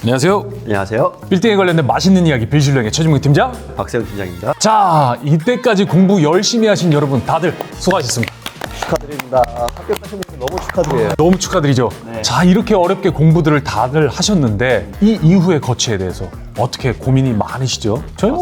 안녕하세요. 안녕하세요. 빌딩에 관련된 맛있는 이야기 빌실령의 최준봉 팀장. 박세훈 팀장입니다. 자, 이때까지 공부 열심히 하신 여러분 다들 수고하셨습니다. 축하드립니다. 합격하신 분들 너무 축하드려요. 너무 축하드리죠. 네. 자, 이렇게 어렵게 공부들을 다들 하셨는데 이 이후의 거치에 대해서 어떻게 고민이 많으시죠? 저희는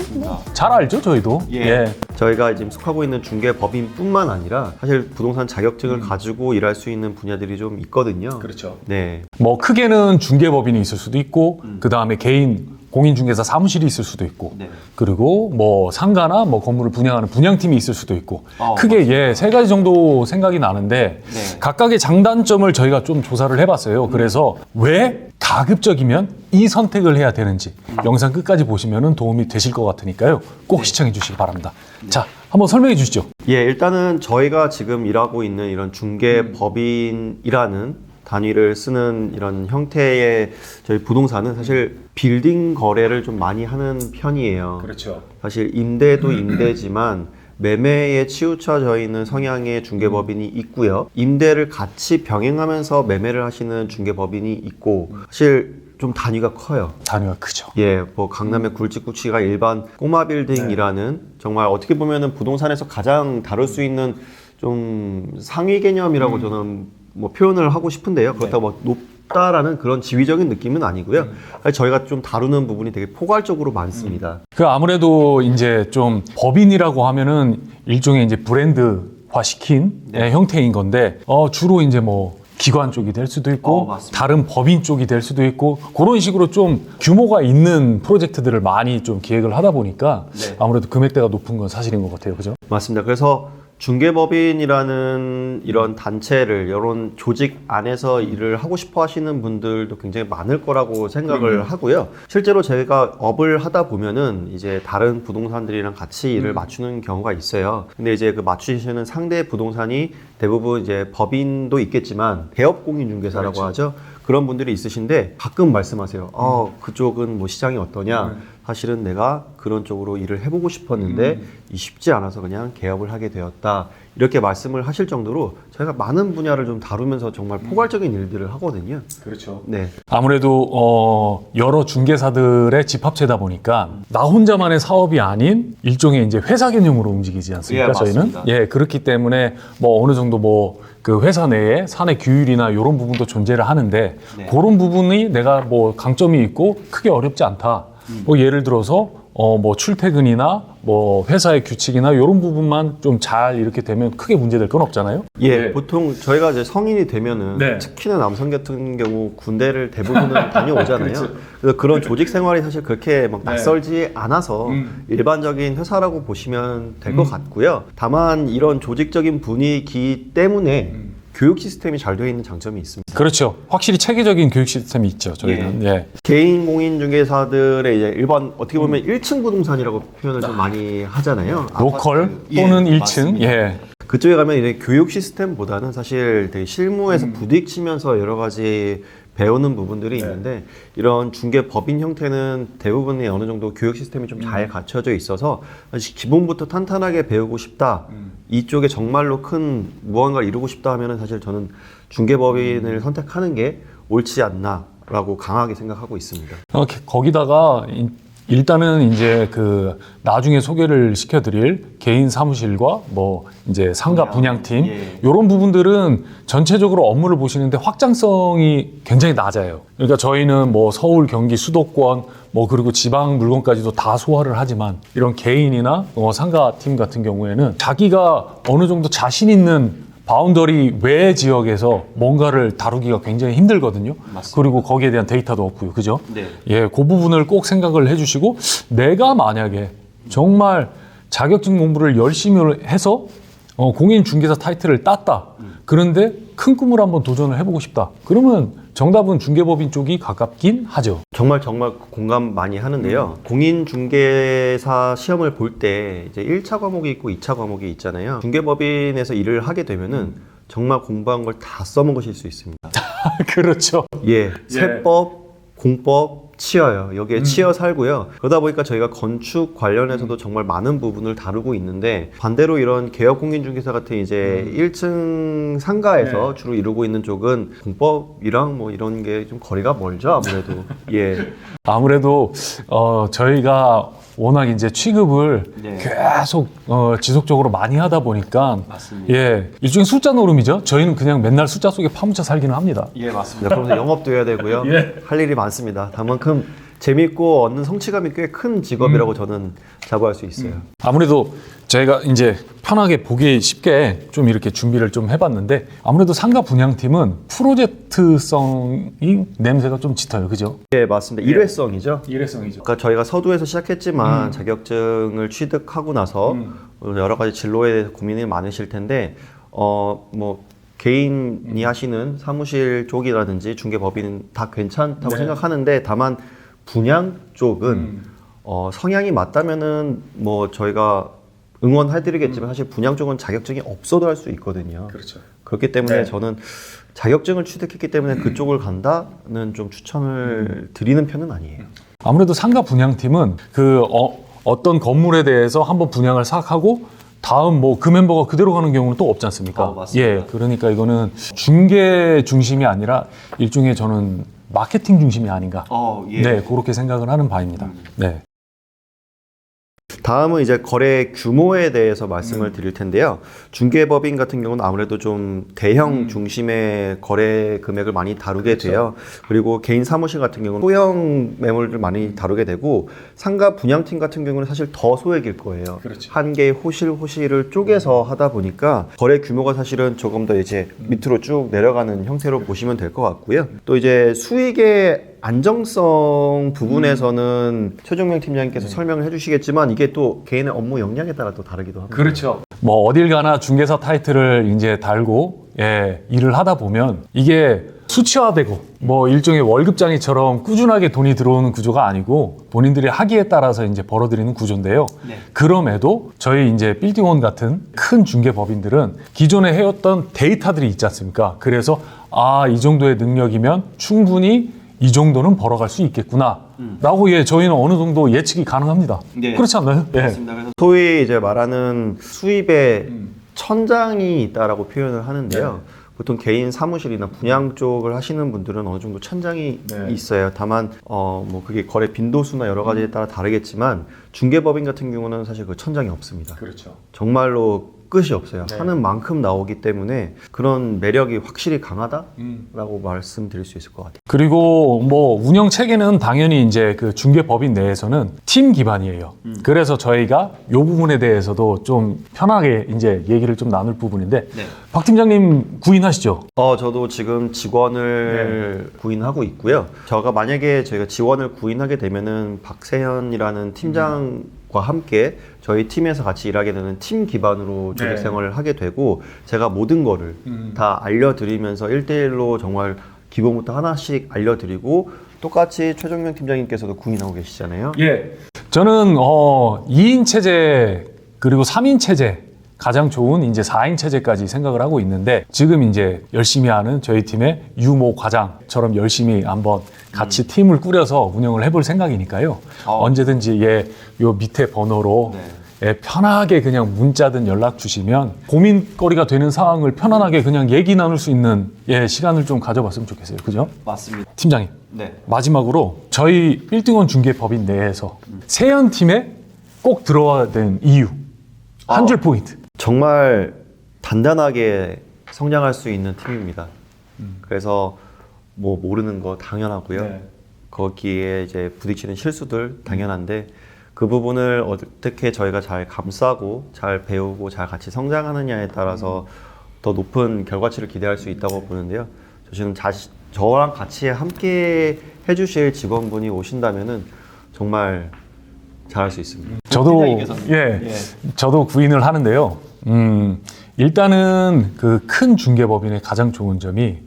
잘 알죠, 저희도. 예. 저희가 지금 속하고 있는 중개법인뿐만 아니라 사실 부동산 자격증을 가지고 일할 수 있는 분야들이 좀 있거든요. 그렇죠. 네. 뭐 크게는 중개법인이 있을 수도 있고 그 다음에 개인 공인중개사 사무실이 있을 수도 있고 네. 그리고 뭐 상가나 뭐 건물을 분양하는 분양팀이 있을 수도 있고 크게 맞습니다. 세 가지 정도 생각이 나는데 네. 각각의 장단점을 저희가 좀 조사를 해봤어요. 그래서 왜 가급적이면 이 선택을 해야 되는지 영상 끝까지 보시면 도움이 되실 것 같으니까요. 꼭 시청해 주시기 바랍니다. 자, 한번 설명해 주시죠. 예, 일단은 저희가 지금 일하고 있는 이런 중개법인이라는 단위를 쓰는 이런 형태의 저희 부동산은 사실 빌딩 거래를 좀 많이 하는 편이에요. 그렇죠. 사실 임대도 임대지만 매매에 치우쳐져 있는 성향의 중개법인이 있고요. 임대를 같이 병행하면서 매매를 하시는 중개법인이 있고 사실 좀 단위가 커요. 단위가 크죠. 예, 뭐 강남의 굵직굵직한 일반 꼬마 빌딩이라는 정말 어떻게 보면은 부동산에서 가장 다룰 수 있는 좀 상위 개념이라고 저는 뭐 표현을 하고 싶은데요. 그렇다고 뭐 높다라는 그런 지위적인 느낌은 아니고요. 사실 저희가 좀 다루는 부분이 되게 포괄적으로 많습니다. 그 아무래도 이제 좀 법인이라고 하면은 일종의 이제 브랜드화 시킨 형태인 건데 주로 이제 뭐 기관 쪽이 될 수도 있고 맞습니다. 다른 법인 쪽이 될 수도 있고 그런 식으로 좀 규모가 있는 프로젝트들을 많이 좀 기획을 하다 보니까 네. 아무래도 금액대가 높은 건 사실인 것 같아요. 그죠? 맞습니다. 그래서 중개법인이라는 이런 단체를 이런 조직 안에서 일을 하고 싶어 하시는 분들도 굉장히 많을 거라고 생각을 하고요. 실제로 제가 업을 하다 보면은 이제 다른 부동산들이랑 같이 일을 맞추는 경우가 있어요. 근데 이제 그 맞추시는 상대 부동산이 대부분 이제 법인도 있겠지만 개업공인중개사라고 하죠. 그런 분들이 있으신데 가끔 말씀하세요. 그쪽은 뭐 시장이 어떠냐? 사실은 내가 그런 쪽으로 일을 해보고 싶었는데 쉽지 않아서 그냥 개업을 하게 되었다. 이렇게 말씀을 하실 정도로 저희가 많은 분야를 좀 다루면서 정말 포괄적인 일들을 하거든요. 그렇죠. 네. 아무래도 여러 중개사들의 집합체다 보니까 나 혼자만의 사업이 아닌 일종의 이제 회사 개념으로 움직이지 않습니까? 예, 저희는 맞습니다. 그렇기 때문에 뭐 어느 정도 뭐 그 회사 내에 사내 규율이나 이런 부분도 존재를 하는데 그런 부분이 내가 뭐 강점이 있고 크게 어렵지 않다. 뭐 예를 들어서 뭐 출퇴근이나 뭐 회사의 규칙이나 이런 부분만 좀 잘 이렇게 되면 크게 문제될 건 없잖아요. 예, 보통 저희가 이제 성인이 되면은 네. 특히나 남성 같은 경우 군대를 대부분은 다녀오잖아요. 그래서 그런 조직 생활이 사실 그렇게 막 낯설지 않아서 일반적인 회사라고 보시면 될 것 같고요. 다만 이런 조직적인 분위기 때문에 교육 시스템이 잘 되어 있는 장점이 있습니다. 그렇죠. 확실히 체계적인 교육 시스템이 있죠. 저희는. 예. 개인 공인중개사들의 이제 일반 어떻게 보면 1층 부동산이라고 표현을 좀 많이 하잖아요. 로컬 아파트. 또는 예, 1층. 맞습니다. 예. 그쪽에 가면 이제 교육 시스템보다는 사실 되게 실무에서 부딪히면서 여러 가지 배우는 부분들이 있는데 이런 중개 법인 형태는 대부분이 어느 정도 교육 시스템이 좀 잘 갖춰져 있어서 사실 기본부터 탄탄하게 배우고 싶다. 이쪽에 정말로 큰 무언가를 이루고 싶다 하면은 사실 저는 중개법인을 선택하는 게 옳지 않나라고 강하게 생각하고 있습니다. 거기다가 일단은 이제 그 나중에 소개를 시켜드릴 개인 사무실과 뭐 이제 상가 분양팀 이런 부분들은 전체적으로 업무를 보시는데 확장성이 굉장히 낮아요. 그러니까 저희는 뭐 서울, 경기, 수도권 뭐 그리고 지방 물건까지도 다 소화를 하지만 이런 개인이나 상가팀 같은 경우에는 자기가 어느 정도 자신 있는 바운더리 외 지역에서 뭔가를 다루기가 굉장히 힘들거든요. 맞습니다. 그리고 거기에 대한 데이터도 없고요. 그죠? 네. 예, 그 부분을 꼭 생각을 해주시고 내가 만약에 정말 자격증 공부를 열심히 해서 공인중개사 타이틀을 땄다. 그런데 큰 꿈을 한번 도전을 해보고 싶다. 그러면 정답은 중개법인 쪽이 가깝긴 하죠. 정말 공감 많이 하는데요. 공인중개사 시험을 볼 때 이제 1차 과목이 있고 2차 과목이 있잖아요. 중개법인에서 일을 하게 되면은 정말 공부한 걸 다 써먹으실 수 있습니다. 그렇죠. 예, 세법, 공법 치어요. 여기에 치어 살고요. 그러다 보니까 저희가 건축 관련해서도 정말 많은 부분을 다루고 있는데 반대로 이런 개업공인중개사 같은 이제 1층 상가에서 주로 이루고 있는 쪽은 공법이랑 뭐 이런 게 좀 거리가 멀죠, 아무래도. 예. 아무래도 저희가 워낙 이제 취급을 네. 계속 지속적으로 많이 하다 보니까 맞습니다. 예, 일종의 숫자 노름이죠. 저희는 그냥 맨날 숫자 속에 파묻혀 살기는 합니다. 예, 맞습니다. 그러면서 영업도 해야 되고요. 예. 할 일이 많습니다. 다만큼 재밌고 얻는 성취감이 꽤 큰 직업이라고 저는 자부할 수 있어요. 아무래도 저희가 이제 편하게 보기 쉽게 좀 이렇게 준비를 좀 해봤는데 아무래도 상가 분양팀은 프로젝트성이 냄새가 좀 짙어요, 그죠? 예, 맞습니다. 일회성이죠. 일회성이죠. 그러니까 저희가 서두에서 시작했지만 자격증을 취득하고 나서 여러 가지 진로에 대해서 고민이 많으실 텐데 뭐 개인이 하시는 사무실 쪽이라든지 중개법인은 다 괜찮다고 네. 생각하는데 다만 분양 쪽은 성향이 맞다면은 뭐 저희가 응원해드리겠지만 사실 분양 쪽은 자격증이 없어도 할 수 있거든요. 그렇죠. 그렇기 때문에 네. 저는 자격증을 취득했기 때문에 그쪽을 간다는 좀 추천을 드리는 편은 아니에요. 아무래도 상가 분양팀은 그 어떤 건물에 대해서 한번 분양을 싹 하고 다음 뭐 그 멤버가 그대로 가는 경우는 또 없지 않습니까? 맞습니다. 예, 그러니까 이거는 중개 중심이 아니라 일종의 저는 마케팅 중심이 아닌가. 예. 네, 그렇게 생각을 하는 바입니다. 네. 다음은 이제 거래 규모에 대해서 말씀을 드릴 텐데요. 중개법인 같은 경우는 아무래도 좀 대형 중심의 거래 금액을 많이 다루게 돼요. 그리고 개인 사무실 같은 경우는 소형 매물을 많이 다루게 되고 상가 분양팀 같은 경우는 사실 더 소액일 거예요. 그렇죠. 한 개의 호실을 쪼개서 하다 보니까 거래 규모가 사실은 조금 더 이제 밑으로 쭉 내려가는 형태로 보시면 될 것 같고요. 또 이제 수익의 안정성 부분에서는 최종명 팀장님께서 설명을 해주시겠지만 이게 또 개인의 업무 역량에 따라 또 다르기도 합니다. 그렇죠. 뭐 어딜 가나 중개사 타이틀을 이제 달고 예, 일을 하다 보면 이게 수치화되고 뭐 일종의 월급장이처럼 꾸준하게 돈이 들어오는 구조가 아니고 본인들이 하기에 따라서 이제 벌어들이는 구조인데요. 네. 그럼에도 저희 이제 빌딩원 같은 큰 중개법인들은 기존에 해왔던 데이터들이 있지 않습니까? 그래서 이 정도의 능력이면 충분히 이 정도는 벌어갈 수 있겠구나 라고 예, 저희는 어느 정도 예측이 가능합니다. 네. 그렇지 않나요? 예. 맞습니다. 그래서 소위 이제 말하는 수입의 천장이 있다라고 표현을 하는데요. 보통 개인 사무실이나 분양 쪽을 하시는 분들은 어느 정도 천장이 네. 있어요. 다만 뭐 그게 거래 빈도수나 여러 가지에 따라 다르겠지만 중개법인 같은 경우는 사실 그 천장이 없습니다. 그렇죠. 정말로 끝이 없어요. 네. 하는 만큼 나오기 때문에 그런 매력이 확실히 강하다라고 말씀드릴 수 있을 것 같아요. 그리고 뭐 운영 체계는 당연히 이제 그 중개법인 내에서는 팀 기반이에요. 그래서 저희가 이 부분에 대해서도 좀 편하게 이제 얘기를 좀 나눌 부분인데 네. 박 팀장님 구인하시죠? 저도 지금 지원을 구인하고 있고요. 만약에 저희가 지원을 구인하게 되면은 박세현이라는 팀장과 함께 저희 팀에서 같이 일하게 되는 팀 기반으로 조직 생활을 하게 되고 제가 모든 거를 다 알려드리면서 1대1로 정말 기본부터 하나씩 알려드리고 똑같이 최종명 팀장님께서도 구인하고 계시잖아요. 예. 저는 2인 체제 그리고 3인 체제 가장 좋은 이제 4인 체제까지 생각을 하고 있는데 지금 이제 열심히 하는 저희 팀의 유모 과장처럼 열심히 한번 같이 팀을 꾸려서 운영을 해볼 생각이니까요. 언제든지 요 밑에 번호로 예, 편하게 그냥 문자든 연락 주시면 고민거리가 되는 사항을 편안하게 그냥 얘기 나눌 수 있는 시간을 좀 가져봤으면 좋겠어요. 그죠? 맞습니다. 팀장님. 네. 마지막으로 저희 빌딩원 중개법인 내에서 세연팀에 꼭 들어와야 되는 이유 한 줄 포인트. 정말 단단하게 성장할 수 있는 팀입니다. 그래서 뭐 모르는 거 당연하고요. 네. 거기에 이제 부딪히는 실수들 당연한데 그 부분을 어떻게 저희가 잘 감싸고 잘 배우고 잘 같이 성장하느냐에 따라서 더 높은 결과치를 기대할 수 있다고 보는데요. 저는 저랑 같이 함께 해주실 직원분이 오신다면은 정말 잘할 수 있습니다. 저도 저도 구인을 하는데요. 일단은 그 큰 중개법인의 가장 좋은 점이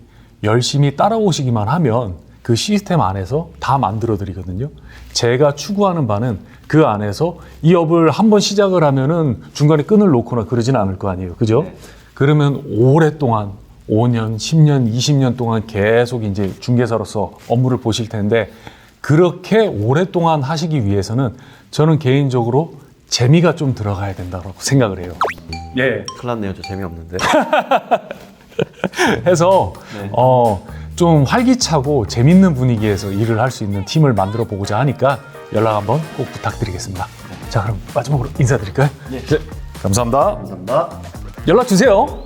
열심히 따라오시기만 하면 그 시스템 안에서 다 만들어 드리거든요. 제가 추구하는 바는 그 안에서 이 업을 한번 시작을 하면은 중간에 끈을 놓거나 그러진 않을 거 아니에요. 그죠? 네. 그러면 오랫동안 5년, 10년, 20년 동안 계속 이제 중개사로서 업무를 보실 텐데 그렇게 오랫동안 하시기 위해서는 저는 개인적으로 재미가 좀 들어가야 된다고 생각을 해요. 예. 큰일 났네요. 저 재미없는데. 해서 좀 활기차고 재밌는 분위기에서 일을 할 수 있는 팀을 만들어 보고자 하니까 연락 한번 꼭 부탁드리겠습니다. 자, 그럼 마지막으로 인사드릴까요? 네. 감사합니다. 감사합니다. 연락 주세요.